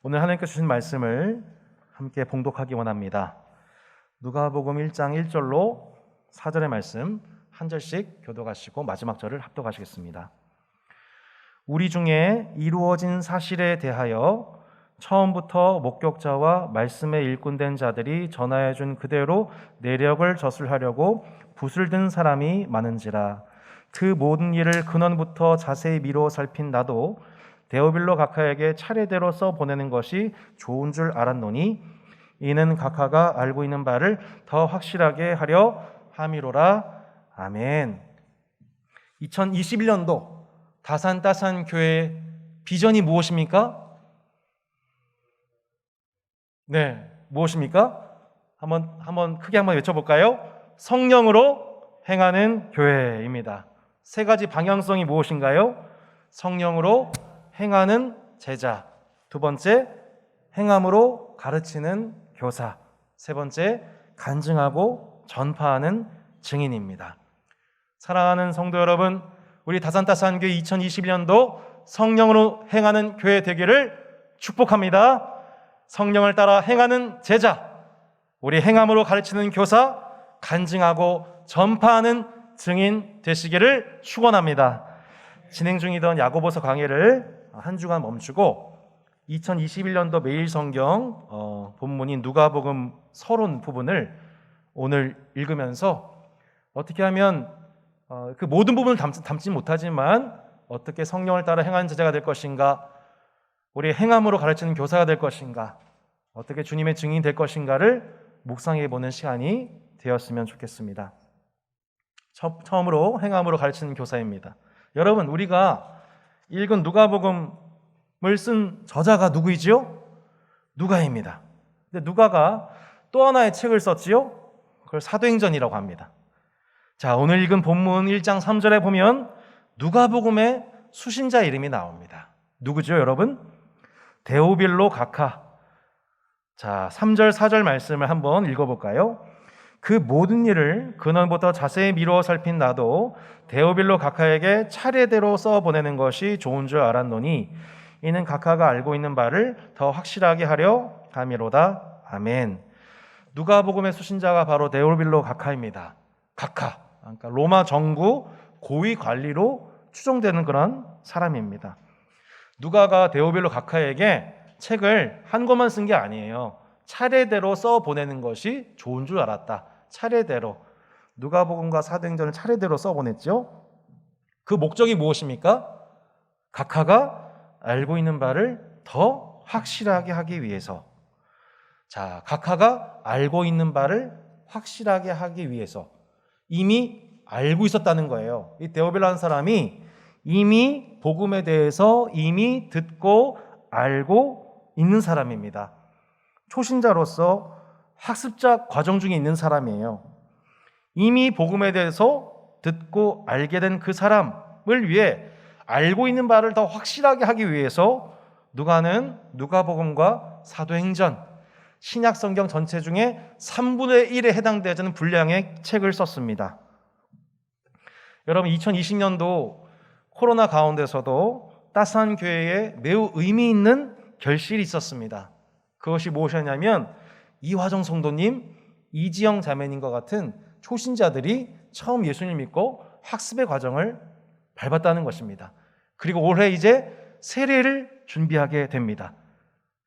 오늘 하나님께서 주신 말씀을 함께 봉독하기 원합니다. 누가복음 1장 1절로 4절의 말씀 한 절씩 교독하시고 마지막 절을 합독하시겠습니다. 우리 중에 이루어진 사실에 대하여 처음부터 목격자와 말씀에 일꾼된 자들이 전하여준 그대로 내력을 저술하려고 붓을 든 사람이 많은지라. 그 모든 일을 근원부터 자세히 미루어 살핀 나도 데오빌로 각하에게 차례대로 써보내는 것이 좋은 줄 알았노니 이는 각하가 알고 있는 바를 더 확실하게 하려 함이로라. 아멘. 2021년도 다산 교회 비전이 무엇입니까? 네, 무엇입니까? 한번 크게 한번 외쳐볼까요? 성령으로 행하는 교회입니다. 세 가지 방향성이 무엇인가요? 성령으로 행하는 제자, 두 번째 행함으로 가르치는 교사, 세 번째 간증하고 전파하는 증인입니다. 사랑하는 성도 여러분, 우리 다산교회 2021년도 성령으로 행하는 교회 되기를 축복합니다. 성령을 따라 행하는 제자, 우리 행함으로 가르치는 교사, 간증하고 전파하는 증인 되시기를 축원합니다. 진행 중이던 야고보서 강의를 한 주간 멈추고 2021년도 매일 성경 본문인 누가복음 서론 부분을 오늘 읽으면서 어떻게 하면 그 모든 부분을 담지 못하지만 어떻게 성령을 따라 행하는 제자가 될 것인가, 우리 행함으로 가르치는 교사가 될 것인가, 어떻게 주님의 증인이 될 것인가를 묵상해 보는 시간이 되었으면 좋겠습니다. 처음으로 행함으로 가르치는 교사입니다. 여러분, 우리가 읽은 누가복음을 쓴 저자가 누구이지요? 누가입니다. 근데 누가가 또 하나의 책을 썼지요? 그걸 사도행전이라고 합니다. 자, 오늘 읽은 본문 1장 3절에 보면 누가복음의 수신자 이름이 나옵니다. 누구죠, 여러분? 데오빌로 각하. 자, 3절 4절 말씀을 한번 읽어볼까요? 그 모든 일을 근원부터 자세히 미루어 살핀 나도 데오빌로 각하에게 차례대로 써보내는 것이 좋은 줄 알았노니 이는 각하가 알고 있는 바를 더 확실하게 하려 함이로다. 아멘. 누가복음의 수신자가 바로 데오빌로 각하입니다. 각하, 그러니까 로마 정부 고위 관리로 추정되는 그런 사람입니다. 누가가 데오빌로 각하에게 책을 한 권만 쓴 게 아니에요. 차례대로 써보내는 것이 좋은 줄 알았다. 차례대로. 누가복음과 사도행전을 차례대로 써보냈죠. 그 목적이 무엇입니까? 각하가 알고 있는 바를 더 확실하게 하기 위해서. 자, 각하가 알고 있는 바를 확실하게 하기 위해서 이미 알고 있었다는 거예요. 이 데오빌로라는 사람이 이미 복음에 대해서 이미 듣고 알고 있는 사람입니다. 초신자로서 학습자 과정 중에 있는 사람이에요. 이미 복음에 대해서 듣고 알게 된 그 사람을 위해 알고 있는 바를 더 확실하게 하기 위해서 누가는 누가복음과 사도행전, 신약 성경 전체 중에 3분의 1에 해당되는 분량의 책을 썼습니다. 여러분, 2020년도 코로나 가운데서도 따스한 교회에 매우 의미 있는 결실이 있었습니다. 그것이 무엇이었냐면 이화정 성도님, 이지영 자매님과 같은 초신자들이 처음 예수님을 믿고 학습의 과정을 밟았다는 것입니다. 그리고 올해 이제 세례를 준비하게 됩니다.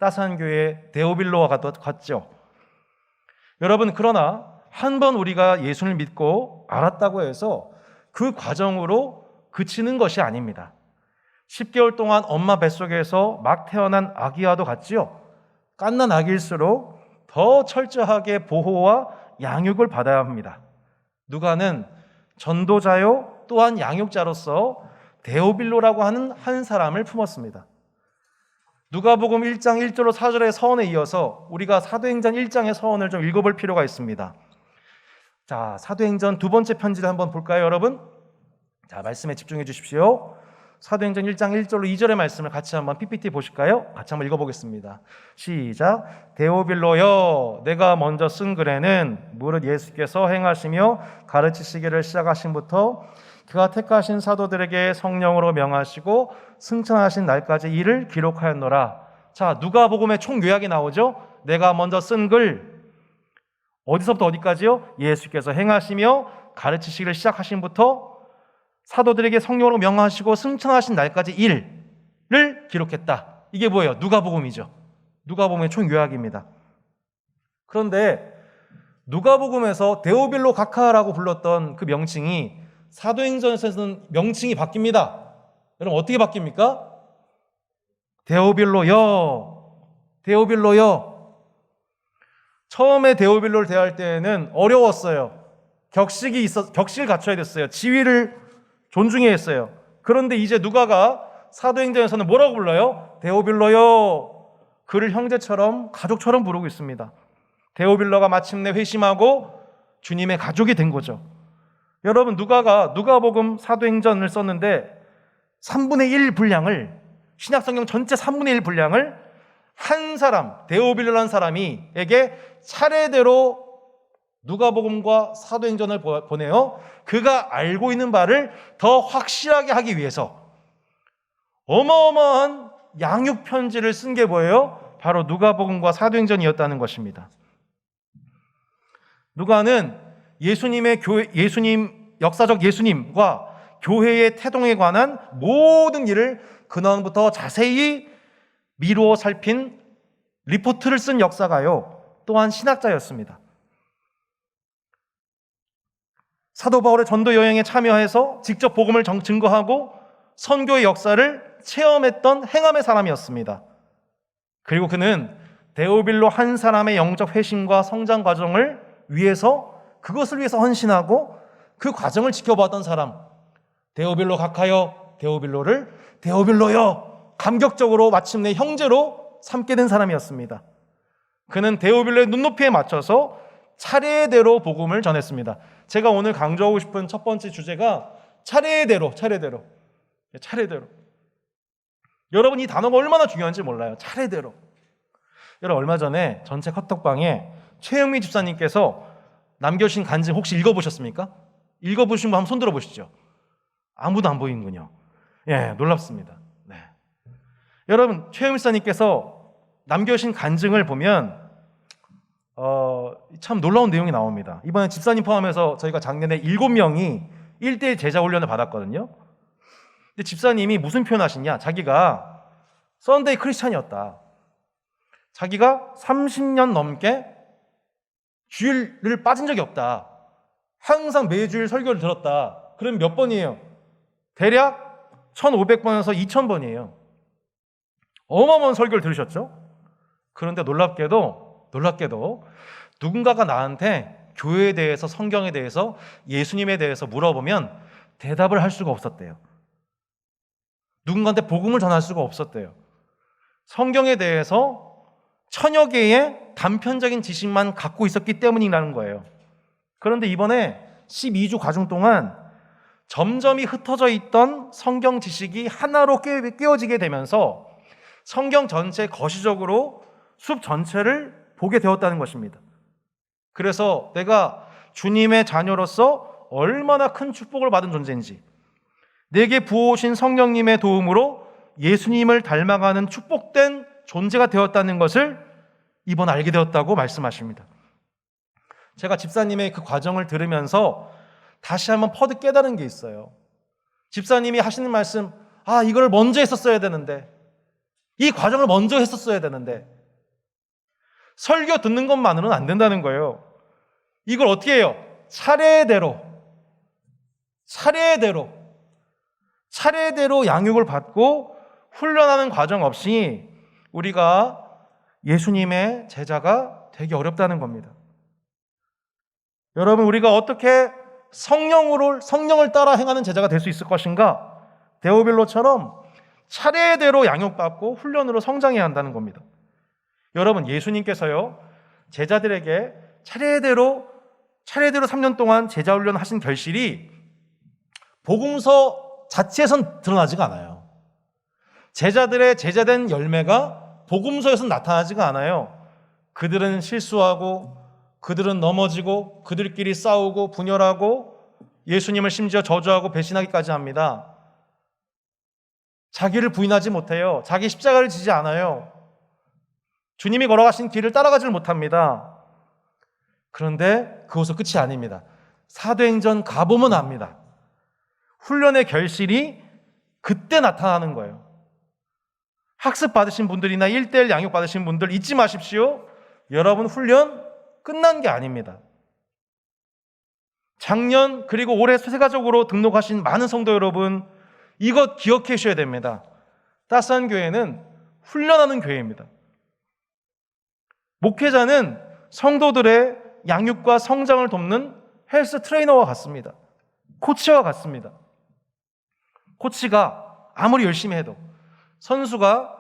따스한 교회 데오빌로와 같죠. 여러분, 그러나 한 번 우리가 예수를 믿고 알았다고 해서 그 과정으로 그치는 것이 아닙니다. 10개월 동안 엄마 뱃속에서 막 태어난 아기와도 같지요. 갓난 아기일수록 더 철저하게 보호와 양육을 받아야 합니다. 누가는 전도자요 또한 양육자로서 데오빌로라고 하는 한 사람을 품었습니다. 누가복음 1장 1절로 4절의 서원에 이어서 우리가 사도행전 1장의 서원을 좀 읽어볼 필요가 있습니다. 자, 사도행전 두 번째 편지를 한번 볼까요, 여러분? 자, 말씀에 집중해 주십시오. 사도행전 1장 1절로 2절의 말씀을 같이 한번 PPT 보실까요? 같이 한번 읽어보겠습니다. 시작. 데오빌로여, 내가 먼저 쓴 글에는 무릇 예수께서 행하시며 가르치시기를 시작하신부터 그가 택하신 사도들에게 성령으로 명하시고 승천하신 날까지 이를 기록하였노라. 자, 누가복음의 총 요약이 나오죠. 내가 먼저 쓴 글 어디서부터 어디까지요? 예수께서 행하시며 가르치시기를 시작하신부터 사도들에게 성령으로 명하시고 승천하신 날까지 일을 기록했다. 이게 뭐예요? 누가복음이죠. 누가복음의 총 요약입니다. 그런데 누가복음에서 데오빌로 가카라고 불렀던 그 명칭이 사도행전에서는 명칭이 바뀝니다. 여러분 어떻게 바뀝니까? 데오빌로여, 데오빌로여. 처음에 데오빌로를 대할 때에는 어려웠어요. 격식을 갖춰야 됐어요. 지위를 존중해야 했어요. 그런데 이제 누가가 사도행전에서는 뭐라고 불러요? 데오빌로여. 그를 형제처럼 가족처럼 부르고 있습니다. 데오빌로가 마침내 회심하고 주님의 가족이 된 거죠. 여러분 누가가 누가복음 사도행전을 썼는데 3분의 1 분량을 신약성경 전체 3분의 1 분량을 한 사람 데오빌로라는 사람이에게 차례대로 누가복음과 사도행전을 보내요. 그가 알고 있는 바를 더 확실하게 하기 위해서 어마어마한 양육 편지를 쓴 게 뭐예요? 바로 누가복음과 사도행전이었다는 것입니다. 누가는 역사적 예수님과 교회의 태동에 관한 모든 일을 근원부터 자세히 미루어 살핀 리포트를 쓴 역사가요. 또한 신학자였습니다. 사도 바울의 전도 여행에 참여해서 직접 복음을 증거하고 선교의 역사를 체험했던 행함의 사람이었습니다. 그리고 그는 데오빌로 한 사람의 영적 회심과 성장 과정을 위해서 그것을 위해서 헌신하고 그 과정을 지켜봤던 사람, 데오빌로 각하여 데오빌로를 데오빌로여 감격적으로 마침내 형제로 삼게 된 사람이었습니다. 그는 데오빌로의 눈높이에 맞춰서 차례대로 복음을 전했습니다. 제가 오늘 강조하고 싶은 첫 번째 주제가 차례대로. 여러분 이 단어가 얼마나 중요한지 몰라요. 차례대로. 여러분 얼마 전에 전체 카톡방에 최영미 집사님께서 남겨주신 간증 혹시 읽어보셨습니까? 읽어보신 분 한번 손 들어보시죠. 아무도 안 보이는군요. 예, 놀랍습니다. 네. 여러분 최영미 집사님께서 남겨주신 간증을 보면 참 놀라운 내용이 나옵니다. 이번에 집사님 포함해서 저희가 작년에 7명이 1대1 제자 훈련을 받았거든요. 근데 집사님이 무슨 표현하시냐? 자기가 썬데이 크리스찬이었다. 자기가 30년 넘게 주일을 빠진 적이 없다. 항상 매주일 설교를 들었다. 그럼 몇 번이에요? 대략 1500번에서 2000번이에요. 어마어마한 설교를 들으셨죠? 그런데 놀랍게도 누군가가 나한테 교회에 대해서, 성경에 대해서, 예수님에 대해서 물어보면 대답을 할 수가 없었대요. 누군가한테 복음을 전할 수가 없었대요. 성경에 대해서 천여 개의 단편적인 지식만 갖고 있었기 때문이라는 거예요. 그런데 이번에 12주 과정 동안 점점이 흩어져 있던 성경 지식이 하나로 깨어지게 되면서 성경 전체 거시적으로 숲 전체를 보게 되었다는 것입니다. 그래서 내가 주님의 자녀로서 얼마나 큰 축복을 받은 존재인지, 내게 부어오신 성령님의 도움으로 예수님을 닮아가는 축복된 존재가 되었다는 것을 이번 알게 되었다고 말씀하십니다. 제가 집사님의 그 과정을 들으면서 다시 한번 퍼득 깨달은 게 있어요. 집사님이 하시는 말씀, 이걸 먼저 했었어야 되는데, 이 과정을 먼저 했었어야 되는데, 설교 듣는 것만으로는 안 된다는 거예요. 이걸 어떻게 해요? 차례대로 양육을 받고 훈련하는 과정 없이 우리가 예수님의 제자가 되기 어렵다는 겁니다. 여러분, 우리가 어떻게 성령을 따라 행하는 제자가 될 수 있을 것인가? 데오빌로처럼 차례대로 양육받고 훈련으로 성장해야 한다는 겁니다. 여러분, 예수님께서요, 제자들에게 차례대로 3년 동안 제자 훈련 하신 결실이 복음서 자체에선 드러나지가 않아요. 제자들의 제자된 열매가 복음서에선 나타나지가 않아요. 그들은 실수하고, 그들은 넘어지고, 그들끼리 싸우고 분열하고 예수님을 심지어 저주하고 배신하기까지 합니다. 자기를 부인하지 못해요. 자기 십자가를 지지 않아요. 주님이 걸어가신 길을 따라가지를 못합니다. 그런데 그것은 끝이 아닙니다. 사도행전 가보면 압니다. 훈련의 결실이 그때 나타나는 거예요. 학습 받으신 분들이나 1:1 양육 받으신 분들 잊지 마십시오. 여러분 훈련 끝난 게 아닙니다. 작년 그리고 올해 세가족으로 등록하신 많은 성도 여러분, 이것 기억해 주셔야 됩니다. 따스한 교회는 훈련하는 교회입니다. 목회자는 성도들의 양육과 성장을 돕는 헬스 트레이너와 같습니다. 코치와 같습니다. 코치가 아무리 열심히 해도 선수가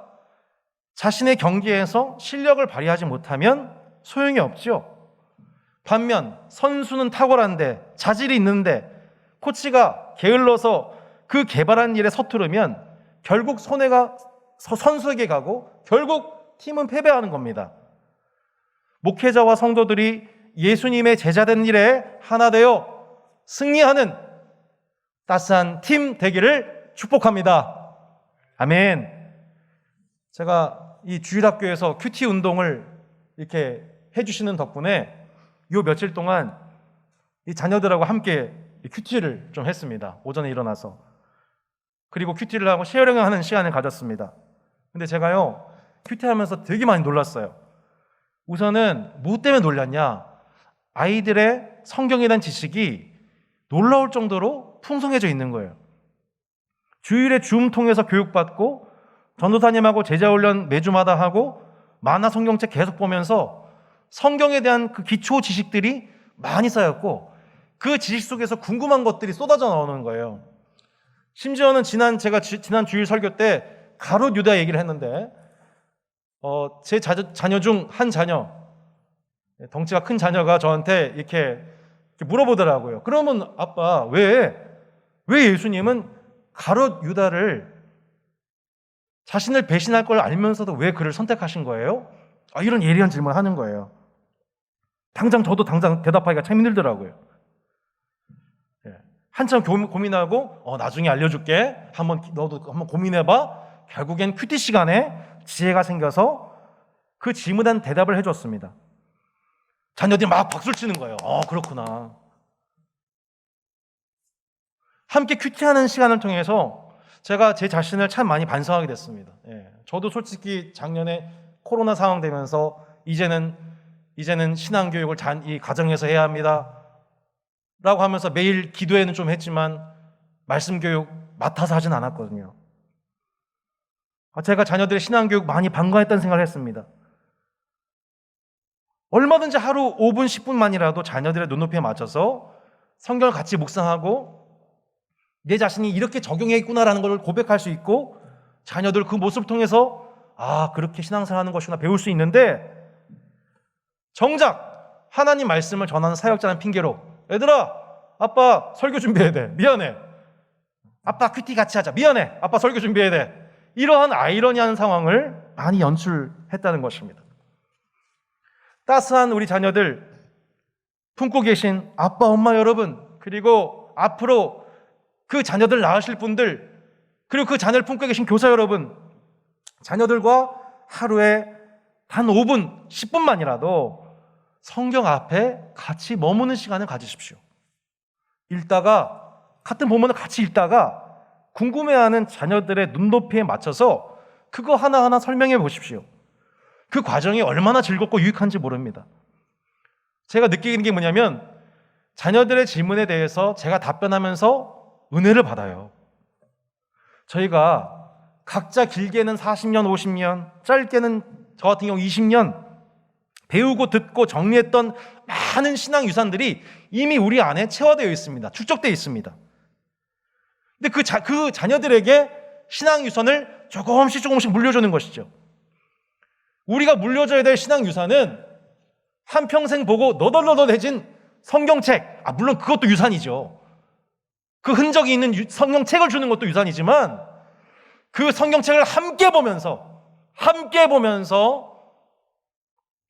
자신의 경기에서 실력을 발휘하지 못하면 소용이 없죠. 반면 선수는 탁월한데 자질이 있는데 코치가 게을러서 그 개발한 일에 서투르면 결국 손해가 선수에게 가고 결국 팀은 패배하는 겁니다. 목회자와 성도들이 예수님의 제자된 일에 하나 되어 승리하는 따스한 팀 되기를 축복합니다. 아멘. 제가 이 주일학교에서 큐티 운동을 이렇게 해주시는 덕분에 요 며칠 동안 이 자녀들하고 함께 큐티를 좀 했습니다. 오전에 일어나서. 그리고 큐티를 하고 쉐어링을 하는 시간을 가졌습니다. 근데 제가요, 큐티하면서 되게 많이 놀랐어요. 우선은 뭐 때문에 놀랐냐? 아이들의 성경에 대한 지식이 놀라울 정도로 풍성해져 있는 거예요. 주일에 줌 통해서 교육받고 전도사님하고 제자훈련 매주마다 하고 만화 성경책 계속 보면서 성경에 대한 그 기초 지식들이 많이 쌓였고 그 지식 속에서 궁금한 것들이 쏟아져 나오는 거예요. 심지어는 제가 지난 주일 설교 때 가롯 유다 얘기를 했는데 제 자녀 중 한 자녀, 덩치가 큰 자녀가 저한테 이렇게 물어보더라고요. 그러면 아빠 왜 예수님은 가롯 유다를 자신을 배신할 걸 알면서도 왜 그를 선택하신 거예요? 이런 예리한 질문을 하는 거예요. 저도 당장 대답하기가 참 힘들더라고요. 한참 고민하고 나중에 알려줄게. 너도 한번 고민해봐. 결국엔 큐티 시간에 지혜가 생겨서 그 질문에 대한 대답을 해줬습니다. 자녀들이 막 박수를 치는 거예요. 그렇구나. 함께 큐티하는 시간을 통해서 제가 제 자신을 참 많이 반성하게 됐습니다. 저도 솔직히 작년에 코로나 상황 되면서 이제는 신앙교육을 이 가정에서 해야 합니다 라고 하면서 매일 기도회는 좀 했지만 말씀교육 맡아서 하진 않았거든요. 제가 자녀들의 신앙교육 많이 방관했다는 생각을 했습니다. 얼마든지 하루 5분, 10분만이라도 자녀들의 눈높이에 맞춰서 성경을 같이 묵상하고 내 자신이 이렇게 적용해 있구나라는 걸 고백할 수 있고 자녀들 그 모습을 통해서 그렇게 신앙생활 하는 것이구나 배울 수 있는데 정작 하나님 말씀을 전하는 사역자라는 핑계로 얘들아 아빠 설교 준비해야 돼. 미안해. 아빠 큐티 같이 하자. 미안해. 아빠 설교 준비해야 돼. 이러한 아이러니한 상황을 많이 연출했다는 것입니다. 따스한 우리 자녀들 품고 계신 아빠 엄마 여러분 그리고 앞으로 그 자녀들 낳으실 분들 그리고 그 자녀를 품고 계신 교사 여러분 자녀들과 하루에 단 5분, 10분만이라도 성경 앞에 같이 머무는 시간을 가지십시오. 읽다가 같은 본문을 같이 읽다가 궁금해하는 자녀들의 눈높이에 맞춰서 그거 하나하나 설명해 보십시오. 그 과정이 얼마나 즐겁고 유익한지 모릅니다. 제가 느끼는 게 뭐냐면 자녀들의 질문에 대해서 제가 답변하면서 은혜를 받아요. 저희가 각자 길게는 40년, 50년, 짧게는 저 같은 경우 20년 배우고 듣고 정리했던 많은 신앙 유산들이 이미 우리 안에 체화되어 있습니다. 축적되어 있습니다. 근데 그 자녀들에게 신앙 유산을 조금씩 물려주는 것이죠. 우리가 물려줘야 될 신앙 유산은 한평생 보고 너덜너덜해진 성경책, 물론 그것도 유산이죠. 그 흔적이 있는 성경책을 주는 것도 유산이지만 그 성경책을 함께 보면서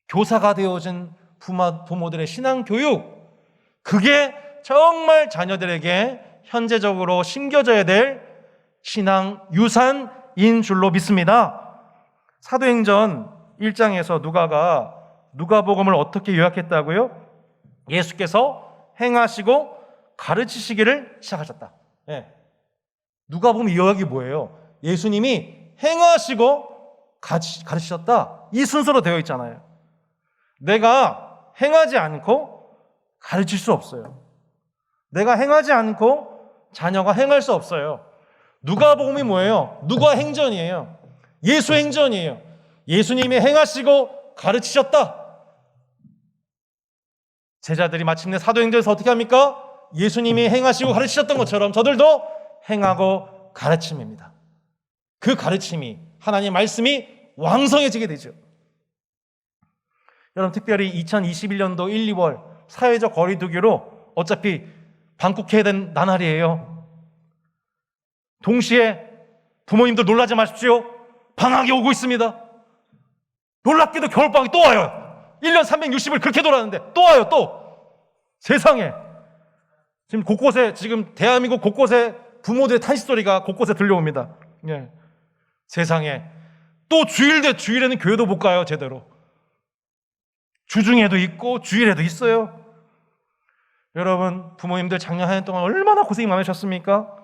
교사가 되어진 부모들의 신앙 교육, 그게 정말 자녀들에게 현재적으로 심겨져야 될 신앙 유산인 줄로 믿습니다. 사도행전 1장에서 누가복음을 어떻게 요약했다고요? 예수께서 행하시고 가르치시기를 시작하셨다. 예. 누가복음 요약이 뭐예요? 예수님이 행하시고 가르치셨다. 이 순서로 되어 있잖아요. 내가 행하지 않고 가르칠 수 없어요. 내가 행하지 않고 자녀가 행할 수 없어요. 누가복음이 뭐예요? 누가 행전이에요. 예수 행전이에요. 예수님이 행하시고 가르치셨다. 제자들이 마침내 사도행전에서 어떻게 합니까? 예수님이 행하시고 가르치셨던 것처럼 저들도 행하고 가르침입니다. 그 가르침이, 하나님의 말씀이 왕성해지게 되죠. 여러분, 특별히 2021년도 1, 2월 사회적 거리두기로 어차피 방콕해야 된 나날이에요. 동시에 부모님들 놀라지 마십시오. 방학이 오고 있습니다. 놀랍게도 겨울방학이 또 와요. 1년 360일 그렇게 돌았는데 또 와요. 또 세상에 지금 곳곳에, 지금 대한민국 곳곳에 부모들의 탄식 소리가 곳곳에 들려옵니다. 예. 세상에 또 주일 대 주일에는 교회도 못 가요. 제대로 주중에도 있고 주일에도 있어요. 여러분, 부모님들 작년 한 해 동안 얼마나 고생이 많으셨습니까?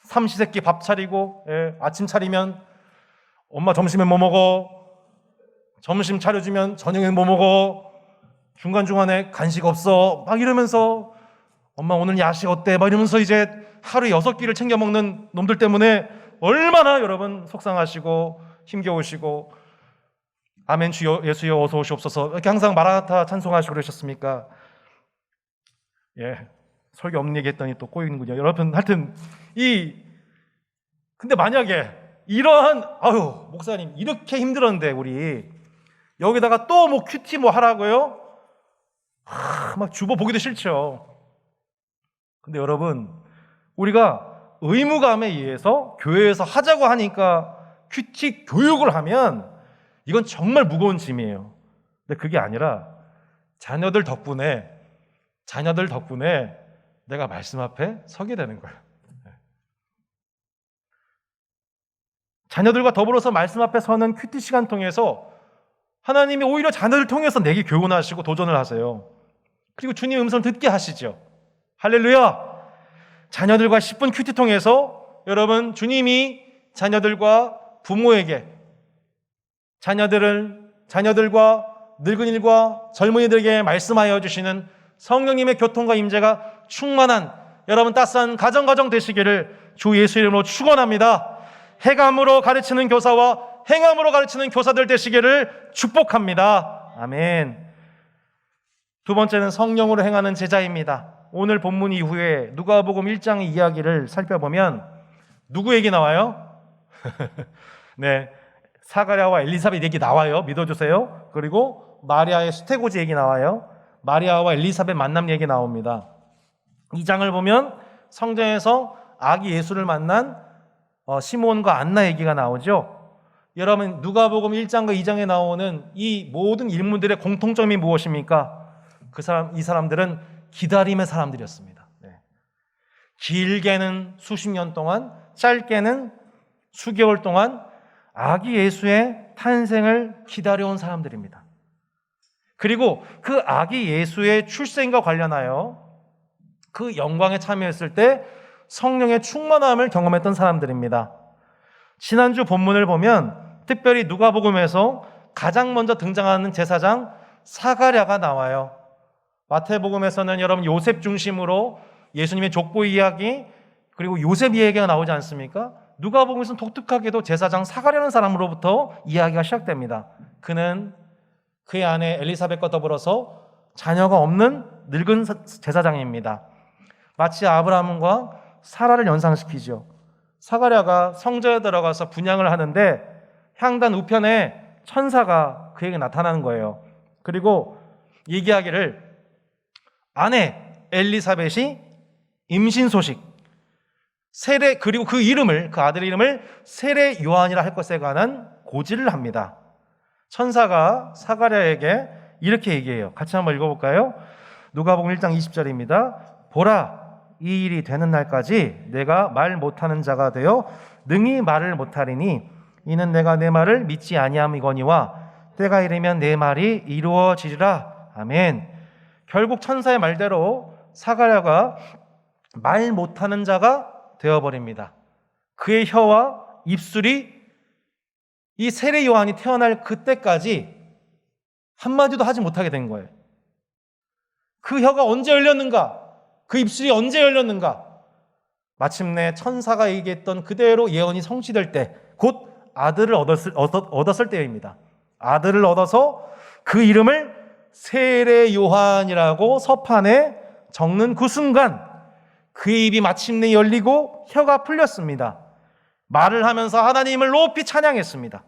삼시세끼 밥 차리고, 예, 아침 차리면 엄마 점심에 뭐 먹어, 점심 차려주면 저녁에 뭐 먹어, 중간중간에 간식 없어 막 이러면서 엄마 오늘 야식 어때 막 이러면서 이제 하루에 6끼를 챙겨 먹는 놈들 때문에 얼마나 여러분 속상하시고 힘겨우시고, 아멘 주 예수여 어서 오시옵소서 이렇게 항상 마라나타 찬송하시고 그러셨습니까? 예, 설교 없는 얘기 했더니 또 꼬이는군요. 여러분, 하여튼 근데 만약에 이러한, 목사님 이렇게 힘들었는데 우리 여기다가 또 뭐 큐티 뭐 하라고요? 막 주보 보기도 싫죠. 근데 여러분, 우리가 의무감에 의해서 교회에서 하자고 하니까 큐티 교육을 하면 이건 정말 무거운 짐이에요. 근데 그게 아니라 자녀들 덕분에 내가 말씀 앞에 서게 되는 거예요. 자녀들과 더불어서 말씀 앞에 서는 큐티 시간 통해서 하나님이 오히려 자녀들 통해서 내게 교훈하시고 도전을 하세요. 그리고 주님 음성 듣게 하시죠. 할렐루야! 자녀들과 10분 큐티 통해서 여러분, 주님이 자녀들과 부모에게, 자녀들과 늙은이들과 젊은이들에게 말씀하여 주시는 성령님의 교통과 임재가 충만한 여러분 따스한 가정 되시기를 주 예수 이름으로 축원합니다. 해감으로 가르치는 교사와 행함으로 가르치는 교사들 되시기를 축복합니다. 아멘. 두 번째는 성령으로 행하는 제자입니다. 오늘 본문 이후에 누가복음 1장의 이야기를 살펴보면 누구 얘기 나와요? 네, 사가랴와 엘리사벳 얘기 나와요. 믿어주세요. 그리고 마리아의 수태고지 얘기 나와요. 마리아와 엘리사벳 만남 얘기 나옵니다. 이 장을 보면 성전에서 아기 예수를 만난 시몬과 안나 얘기가 나오죠. 여러분, 누가복음 1장과 2장에 나오는 이 모든 인물들의 공통점이 무엇입니까? 이 사람들은 기다림의 사람들이었습니다. 네. 길게는 수십 년 동안, 짧게는 수개월 동안 아기 예수의 탄생을 기다려온 사람들입니다. 그리고 그 아기 예수의 출생과 관련하여 그 영광에 참여했을 때 성령의 충만함을 경험했던 사람들입니다. 지난주 본문을 보면 특별히 누가복음에서 가장 먼저 등장하는 제사장 사가랴가 나와요. 마태복음에서는 여러분 요셉 중심으로 예수님의 족보 이야기, 그리고 요셉 이야기가 나오지 않습니까? 누가복음에서는 독특하게도 제사장 사가랴라는 사람으로부터 이야기가 시작됩니다. 그는 그의 아내 엘리사벳과 더불어서 자녀가 없는 늙은 제사장입니다. 마치 아브라함과 사라를 연상시키죠. 사가랴가 성전에 들어가서 분향을 하는데 향단 우편에 천사가 그에게 나타나는 거예요. 그리고 얘기하기를 아내 엘리사벳이 임신 소식, 세례, 그리고 그 아들의 이름을 세례 요한이라 할 것에 관한 고지를 합니다. 천사가 사가랴에게 이렇게 얘기해요. 같이 한번 읽어볼까요? 누가복음 1장 20절입니다. 보라, 이 일이 되는 날까지 내가 말 못하는 자가 되어 능히 말을 못하리니 이는 내가 내 말을 믿지 아니함이거니와 때가 이르면 내 말이 이루어지리라. 아멘. 결국 천사의 말대로 사가랴가 말 못하는 자가 되어버립니다. 그의 혀와 입술이 이 세례 요한이 태어날 그때까지 한마디도 하지 못하게 된 거예요. 그 혀가 언제 열렸는가? 그 입술이 언제 열렸는가? 마침내 천사가 얘기했던 그대로 예언이 성취될 때, 곧 아들을 얻었을 때입니다. 아들을 얻어서 그 이름을 세례 요한이라고 서판에 적는 그 순간 그의 입이 마침내 열리고 혀가 풀렸습니다. 말을 하면서 하나님을 높이 찬양했습니다.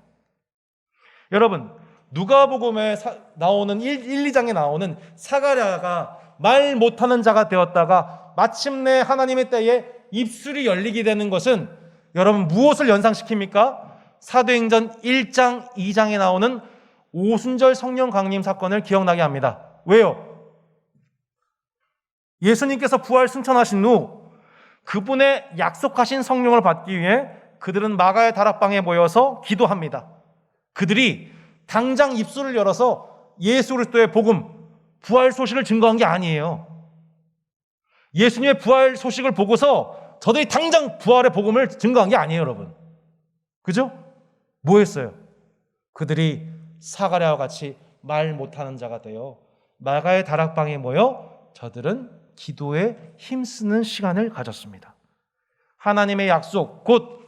여러분, 누가복음에 나오는 1, 2장에 나오는 사가랴가 말 못하는 자가 되었다가 마침내 하나님의 때에 입술이 열리게 되는 것은 여러분 무엇을 연상시킵니까? 사도행전 1장, 2장에 나오는 오순절 성령 강림 사건을 기억나게 합니다. 왜요? 예수님께서 부활 승천하신 후 그분의 약속하신 성령을 받기 위해 그들은 마가의 다락방에 모여서 기도합니다. 그들이 당장 입술을 열어서 예수 그리스도의 복음, 부활 소식을 증거한 게 아니에요. 예수님의 부활 소식을 보고서 저들이 당장 부활의 복음을 증거한 게 아니에요, 여러분. 그죠? 뭐 했어요? 그들이 사가랴와 같이 말 못하는 자가 되어 마가의 다락방에 모여 저들은 기도에 힘쓰는 시간을 가졌습니다. 하나님의 약속, 곧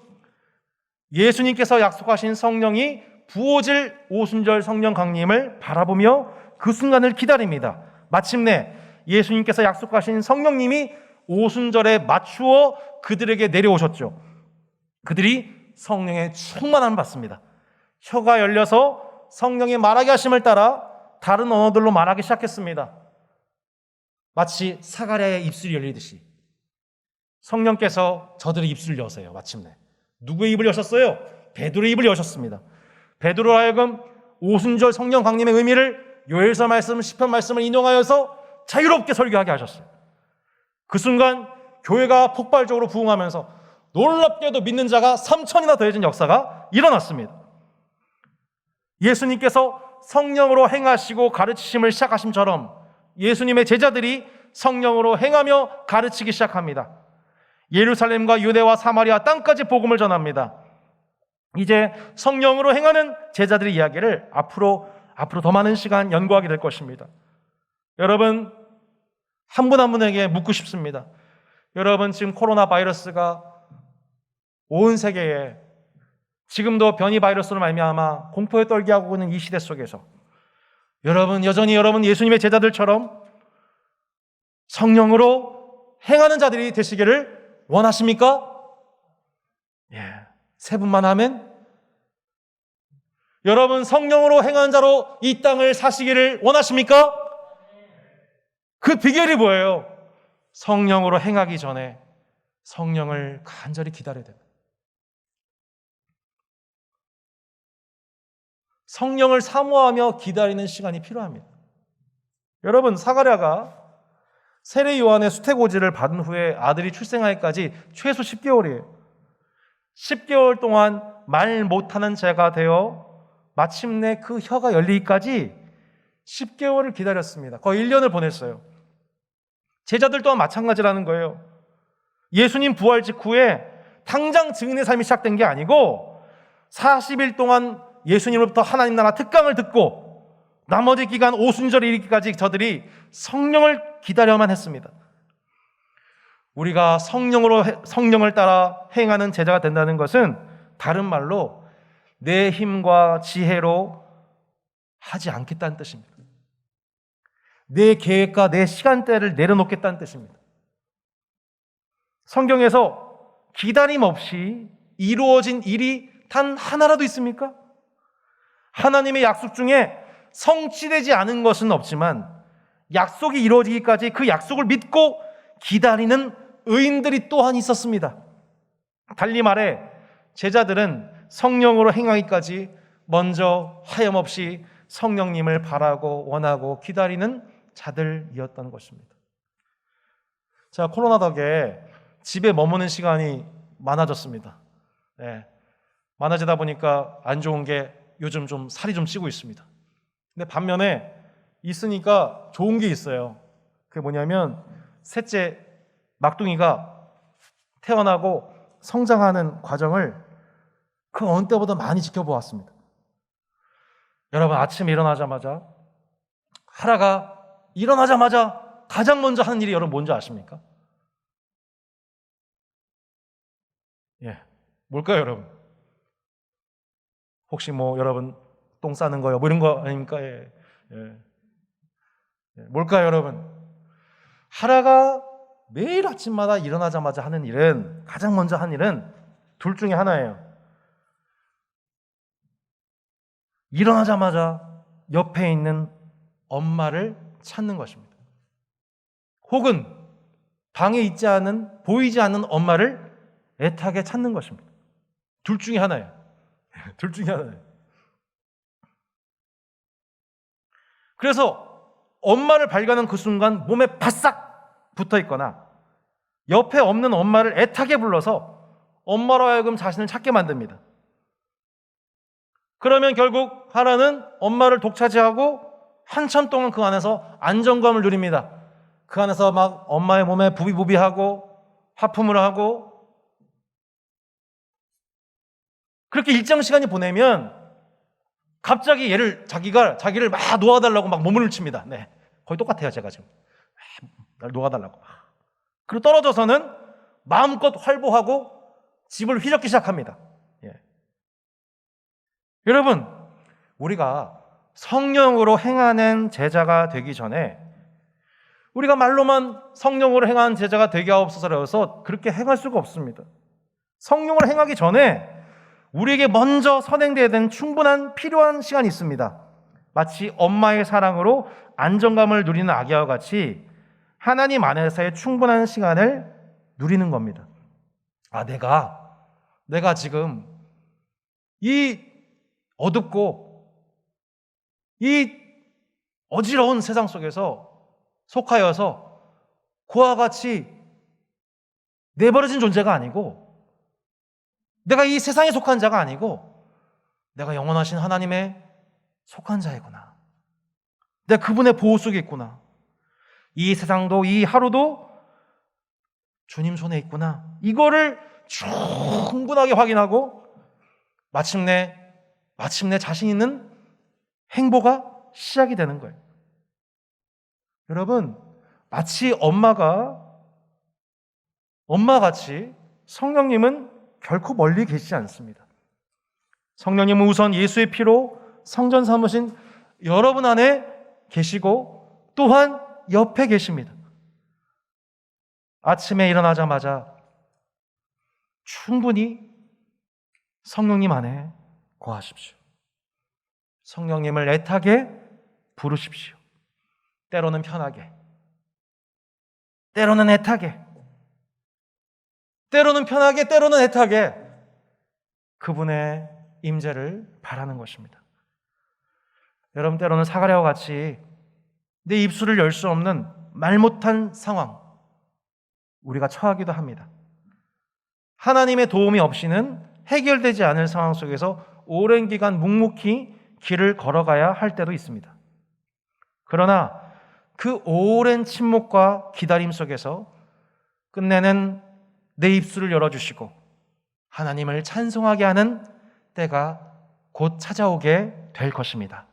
예수님께서 약속하신 성령이 부어질 오순절 성령 강림을 바라보며 그 순간을 기다립니다. 마침내 예수님께서 약속하신 성령님이 오순절에 맞추어 그들에게 내려오셨죠. 그들이 성령의 충만함을 받습니다. 혀가 열려서 성령의 말하게 하심을 따라 다른 언어들로 말하기 시작했습니다. 마치 사가랴의 입술이 열리듯이 성령께서 저들의 입술을 여세요. 마침내 누구의 입을 여셨어요? 베드로의 입을 여셨습니다. 베드로로 하여금 오순절 성령 강림의 의미를 요엘서 말씀, 시편 말씀을 인용하여서 자유롭게 설교하게 하셨어요. 그 순간 교회가 폭발적으로 부흥하면서 놀랍게도 믿는 자가 3,000이나 더해진 역사가 일어났습니다. 예수님께서 성령으로 행하시고 가르치심을 시작하심처럼 예수님의 제자들이 성령으로 행하며 가르치기 시작합니다. 예루살렘과 유대와 사마리아 땅까지 복음을 전합니다. 이제 성령으로 행하는 제자들의 이야기를 앞으로 더 많은 시간 연구하게 될 것입니다. 여러분, 한 분 한 분에게 묻고 싶습니다. 여러분, 지금 코로나 바이러스가 온 세계에 지금도 변이 바이러스로 말미암아 공포에 떨게 하고 있는 이 시대 속에서 여러분, 여전히 여러분 예수님의 제자들처럼 성령으로 행하는 자들이 되시기를 원하십니까? 예, 세 분만 하면 여러분 성령으로 행하는 자로 이 땅을 사시기를 원하십니까? 그 비결이 뭐예요? 성령으로 행하기 전에 성령을 간절히 기다려야 됩니다. 성령을 사모하며 기다리는 시간이 필요합니다. 여러분, 사가랴가 세례 요한의 수태고지를 받은 후에 아들이 출생하기까지 최소 10개월이에요. 10개월 동안 말 못하는 자가 되어 마침내 그 혀가 열리기까지 10개월을 기다렸습니다. 거의 1년을 보냈어요. 제자들 또한 마찬가지라는 거예요. 예수님 부활 직후에 당장 증인의 삶이 시작된 게 아니고 40일 동안 예수님으로부터 하나님 나라 특강을 듣고 나머지 기간 오순절에 이르기까지 저들이 성령을 기다려만 했습니다. 우리가 성령을 따라 행하는 제자가 된다는 것은 다른 말로 내 힘과 지혜로 하지 않겠다는 뜻입니다. 내 계획과 내 시간대를 내려놓겠다는 뜻입니다. 성경에서 기다림 없이 이루어진 일이 단 하나라도 있습니까? 하나님의 약속 중에 성취되지 않은 것은 없지만 약속이 이루어지기까지 그 약속을 믿고 기다리는 의인들이 또한 있었습니다. 달리 말해 제자들은 성령으로 행하기까지 먼저 하염없이 성령님을 바라고 원하고 기다리는 자들이었던 것입니다. 자, 코로나 덕에 집에 머무는 시간이 많아졌습니다. 네, 많아지다 보니까 안 좋은 게 요즘 좀 살이 좀 찌고 있습니다. 근데 반면에 있으니까 좋은 게 있어요. 그게 뭐냐면 셋째 막둥이가 태어나고 성장하는 과정을 그 어느 때보다 많이 지켜보았습니다. 여러분, 아침에 일어나자마자 하라가 일어나자마자 가장 먼저 하는 일이 여러분 뭔지 아십니까? 뭘까요, 여러분? 혹시 여러분 똥 싸는 거요? 이런 거 아닙니까? 뭘까요, 여러분? 하라가 매일 아침마다 일어나자마자 하는 일은, 가장 먼저 하는 일은 둘 중에 하나예요. 일어나자마자 옆에 있는 엄마를 찾는 것입니다. 혹은 방에 있지 않은, 보이지 않는 엄마를 애타게 찾는 것입니다. 둘 중에 하나예요. 둘 중에 하나예요. 그래서 엄마를 발견하는 그 순간 몸에 바싹 붙어 있거나 옆에 없는 엄마를 애타게 불러서 엄마로 하여금 자신을 찾게 만듭니다. 그러면 결국 하라는 엄마를 독차지하고 한참 동안 그 안에서 안정감을 누립니다. 그 안에서 막 엄마의 몸에 부비부비하고 하품을 하고, 그렇게 일정 시간이 보내면 갑자기 자기를 막 놓아달라고 막 몸을 칩니다. 거의 똑같아요, 제가 지금. 날 놓아달라고. 그리고 떨어져서는 마음껏 활보하고 집을 휘젓기 시작합니다. 여러분, 우리가 성령으로 행하는 제자가 되기 전에, 우리가 말로만 성령으로 행하는 제자가 되게 하옵소서라서 그렇게 행할 수가 없습니다. 성령으로 행하기 전에 우리에게 먼저 선행되어야 되는 충분한 필요한 시간이 있습니다. 마치 엄마의 사랑으로 안정감을 누리는 아기와 같이 하나님 안에서의 충분한 시간을 누리는 겁니다. 내가 지금 이 어둡고 이 어지러운 세상 속에서 속하여서 그와 같이 내버려진 존재가 아니고, 내가 이 세상에 속한 자가 아니고 내가 영원하신 하나님의 속한 자이구나. 내가 그분의 보호 속에 있구나. 이 세상도 이 하루도 주님 손에 있구나. 이거를 충분하게 확인하고 마침내 자신 있는 행보가 시작이 되는 거예요. 여러분, 마치 엄마같이 성령님은 결코 멀리 계시지 않습니다. 성령님은 우선 예수의 피로 성전 삼으신 여러분 안에 계시고 또한 옆에 계십니다. 아침에 일어나자마자 충분히 성령님 안에 거하십시오. 성령님을 애타게 부르십시오. 때로는 편하게, 때로는 애타게, 때로는 편하게, 때로는 애타게 그분의 임재를 바라는 것입니다. 여러분, 때로는 사가랴와 같이 내 입술을 열 수 없는 말 못한 상황 우리가 처하기도 합니다. 하나님의 도움이 없이는 해결되지 않을 상황 속에서 오랜 기간 묵묵히 길을 걸어가야 할 때도 있습니다. 그러나 그 오랜 침묵과 기다림 속에서 끝내는 내 입술을 열어주시고 하나님을 찬송하게 하는 때가 곧 찾아오게 될 것입니다.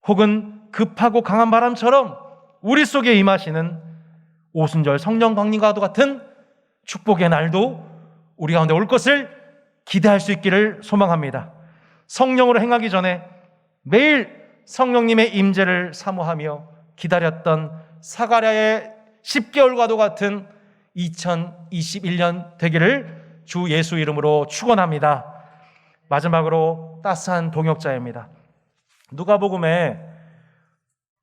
혹은 급하고 강한 바람처럼 우리 속에 임하시는 오순절 성령 강림과도 같은 축복의 날도 우리 가운데 올 것을 기대할 수 있기를 소망합니다. 성령으로 행하기 전에 매일 성령님의 임재를 사모하며 기다렸던 사가랴의 10개월과도 같은 2021년 되기를 주 예수 이름으로 축원합니다. 마지막으로 따스한 동역자입니다. 누가복음에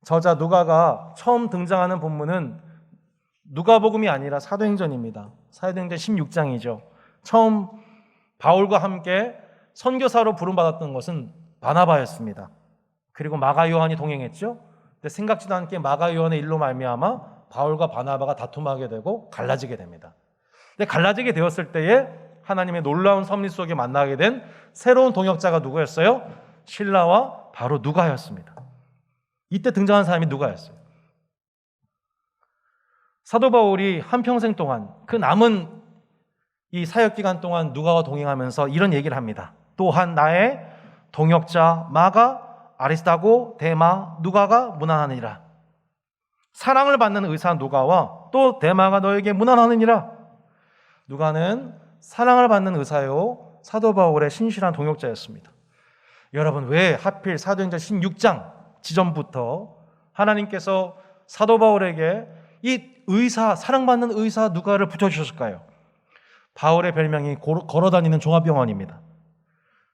저자 누가가 처음 등장하는 본문은 누가복음이 아니라 사도행전입니다. 사도행전 16장이죠. 처음 바울과 함께 선교사로 부름받았던 것은 바나바였습니다. 그리고 마가 요한이 동행했죠. 근데 생각지도 않게 마가 요한의 일로 말미암아 바울과 바나바가 다툼하게 되고 갈라지게 됩니다. 근데 갈라지게 되었을 때에 하나님의 놀라운 섭리 속에 만나게 된 새로운 동역자가 누구였어요? 실라와 바로 누가였습니다. 이때 등장한 사람이 누가였어요? 사도 바울이 한평생 동안 그 남은 이 사역 기간 동안 누가와 동행하면서 이런 얘기를 합니다. 또한 나의 동역자 마가, 아리스타고, 데마, 누가가 문안하느니라. 사랑을 받는 의사 누가와 또 데마가 너에게 문안하느니라. 누가는 사랑을 받는 의사요 사도 바울의 신실한 동역자였습니다. 여러분, 왜 하필 사도행전 16장 지전부터 하나님께서 사도 바울에게 이 의사, 사랑받는 의사 누가를 붙여주셨을까요? 바울의 별명이 걸어다니는 종합병원입니다.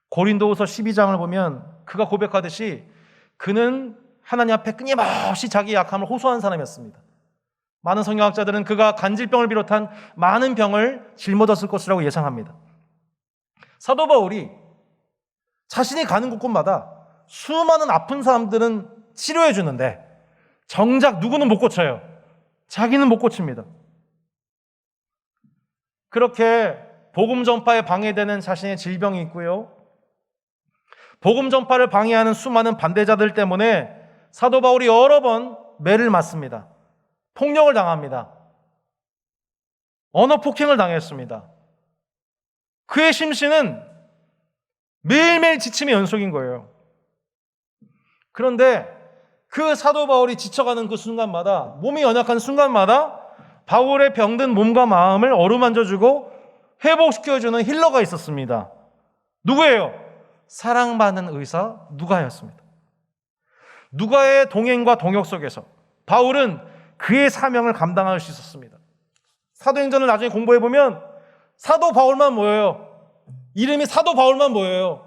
고린도후서 12장을 보면 그가 고백하듯이 그는 하나님 앞에 끊임없이 자기 약함을 호소한 사람이었습니다. 많은 성경학자들은 그가 간질병을 비롯한 많은 병을 짊어졌을 것이라고 예상합니다. 사도 바울이 자신이 가는 곳곳마다 수많은 아픈 사람들은 치료해 주는데 정작 누구는 못 고쳐요. 자기는 못 고칩니다. 그렇게 복음 전파에 방해되는 자신의 질병이 있고요. 복음 전파를 방해하는 수많은 반대자들 때문에 사도 바울이 여러 번 매를 맞습니다. 폭력을 당합니다. 언어 폭행을 당했습니다. 그의 심신은 매일매일 지침의 연속인 거예요. 그런데 그 사도 바울이 지쳐가는 그 순간마다, 몸이 연약한 순간마다 바울의 병든 몸과 마음을 어루만져주고 회복시켜주는 힐러가 있었습니다. 누구예요? 사랑받는 의사 누가였습니다. 누가의 동행과 동역 속에서 바울은 그의 사명을 감당할 수 있었습니다. 사도행전을 나중에 공부해보면 사도 바울만 모여요. 이름이 사도 바울만 모여요.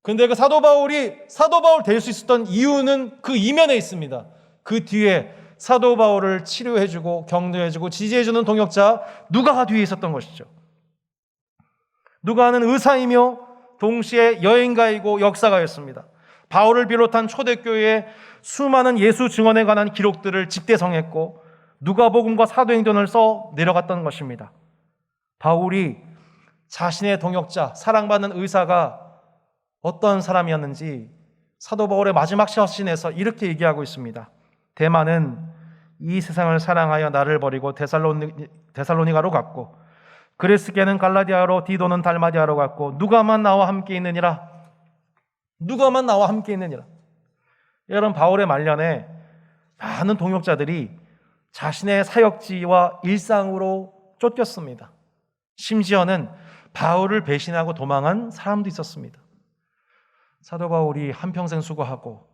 근데 그 사도 바울이 사도 바울 될 수 있었던 이유는 그 이면에 있습니다. 그 뒤에 사도 바울을 치료해주고 격려해주고 지지해주는 동역자 누가가 뒤에 있었던 것이죠. 누가는 의사이며 동시에 여행가이고 역사가였습니다. 바울을 비롯한 초대교회의 수많은 예수 증언에 관한 기록들을 집대성했고 누가복음과 사도행전을 써 내려갔던 것입니다. 바울이 자신의 동역자, 사랑받는 의사가 어떤 사람이었는지 사도 바울의 마지막 서신에서 이렇게 얘기하고 있습니다. 데마는 이 세상을 사랑하여 나를 버리고 데살로니가로 갔고 그레스게는 갈라디아로, 디도는 달마디아로 갔고 누가만 나와 함께 있느니라. 누가만 나와 함께 있느니라. 여러분, 바울의 말년에 많은 동역자들이 자신의 사역지와 일상으로 쫓겼습니다. 심지어는 바울을 배신하고 도망한 사람도 있었습니다. 사도 바울이 한평생 수고하고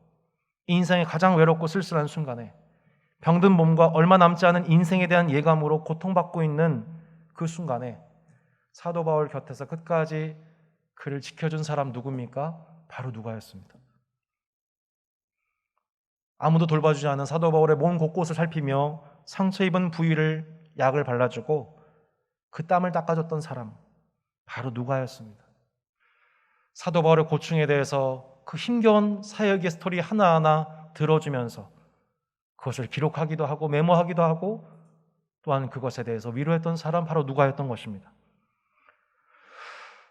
인생의 가장 외롭고 쓸쓸한 순간에 병든 몸과 얼마 남지 않은 인생에 대한 예감으로 고통받고 있는 그 순간에 사도 바울 곁에서 끝까지 그를 지켜준 사람 누굽니까? 바로 누가였습니다. 아무도 돌봐주지 않은 사도 바울의 몸 곳곳을 살피며 상처 입은 부위를 약을 발라주고 그 땀을 닦아줬던 사람 바로 누가였습니다. 사도 바울의 고충에 대해서 그 힘겨운 사역의 스토리 하나하나 들어주면서 그것을 기록하기도 하고 메모하기도 하고 또한 그것에 대해서 위로했던 사람 바로 누가였던 것입니다.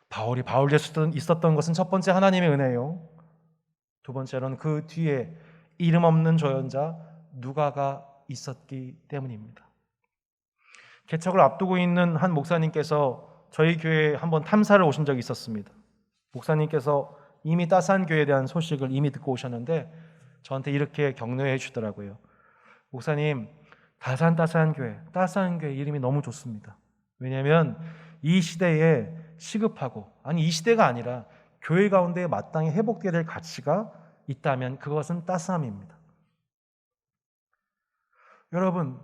바울이 바울 될 수 있었던 것은 첫 번째 하나님의 은혜요. 두 번째로는 그 뒤에 이름 없는 조연자 누가가 있었기 때문입니다. 개척을 앞두고 있는 한 목사님께서 저희 교회에 한번 탐사를 오신 적이 있었습니다. 목사님께서 이미 따스한 교회에 대한 소식을 이미 듣고 오셨는데 저한테 이렇게 격려해 주더라고요. 목사님, 따스한 교회 이름이 너무 좋습니다. 왜냐하면 이 시대에 시급하고, 아니 이 시대가 아니라 교회 가운데 마땅히 회복되어야 될 가치가 있다면 그것은 따스함입니다. 여러분,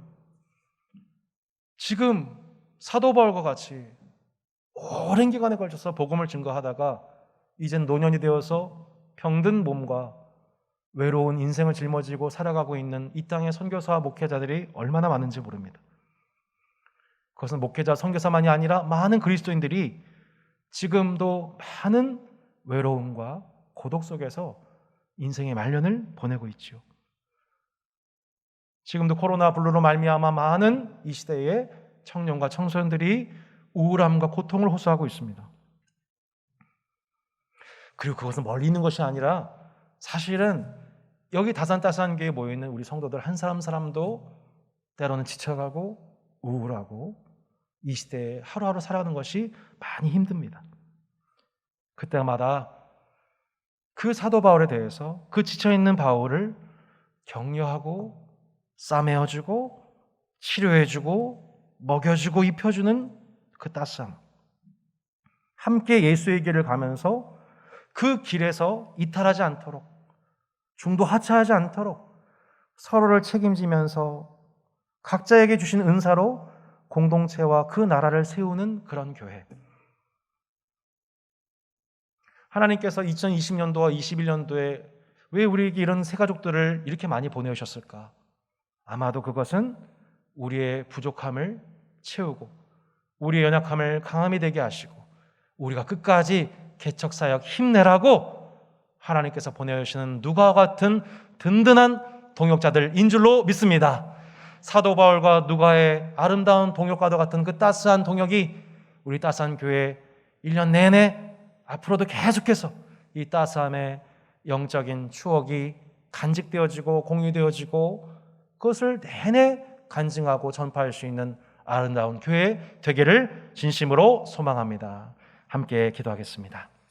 지금 사도 바울과 같이 오랜 기간에 걸쳐서 복음을 증거하다가 이젠 노년이 되어서 병든 몸과 외로운 인생을 짊어지고 살아가고 있는 이 땅의 선교사와 목회자들이 얼마나 많은지 모릅니다. 그것은 목회자, 선교사만이 아니라 많은 그리스도인들이 지금도 많은 외로움과 고독 속에서 인생의 말년을 보내고 있지요. 지금도 코로나 블루로 말미암아 많은 이 시대의 청년과 청소년들이 우울함과 고통을 호소하고 있습니다. 그리고 그것은 멀리 있는 것이 아니라 사실은 여기 다산따스한 교회에 모여있는 우리 성도들 한 사람 사람도 때로는 지쳐가고 우울하고 이 시대에 하루하루 살아가는 것이 많이 힘듭니다. 그때마다 그 사도 바울에 대해서 그 지쳐있는 바울을 격려하고 싸매어주고 치료해주고 먹여주고 입혀주는 그 따스함, 함께 예수의 길을 가면서 그 길에서 이탈하지 않도록, 중도 하차하지 않도록 서로를 책임지면서 각자에게 주신 은사로 공동체와 그 나라를 세우는 그런 교회. 하나님께서 2020년도와 21년도에 왜 우리에게 이런 새 가족들을 이렇게 많이 보내오셨을까? 아마도 그것은 우리의 부족함을 채우고 우리의 연약함을 강함이 되게 하시고 우리가 끝까지 개척사역 힘내라고 하나님께서 보내주시는 누가와 같은 든든한 동역자들인 줄로 믿습니다. 사도 바울과 누가의 아름다운 동역과도 같은 그 따스한 동역이 우리 따스한 교회 1년 내내 앞으로도 계속해서 이 따스함의 영적인 추억이 간직되어지고 공유되어지고 그것을 내내 간증하고 전파할 수 있는 아름다운 교회 되기를 진심으로 소망합니다. 함께 기도하겠습니다.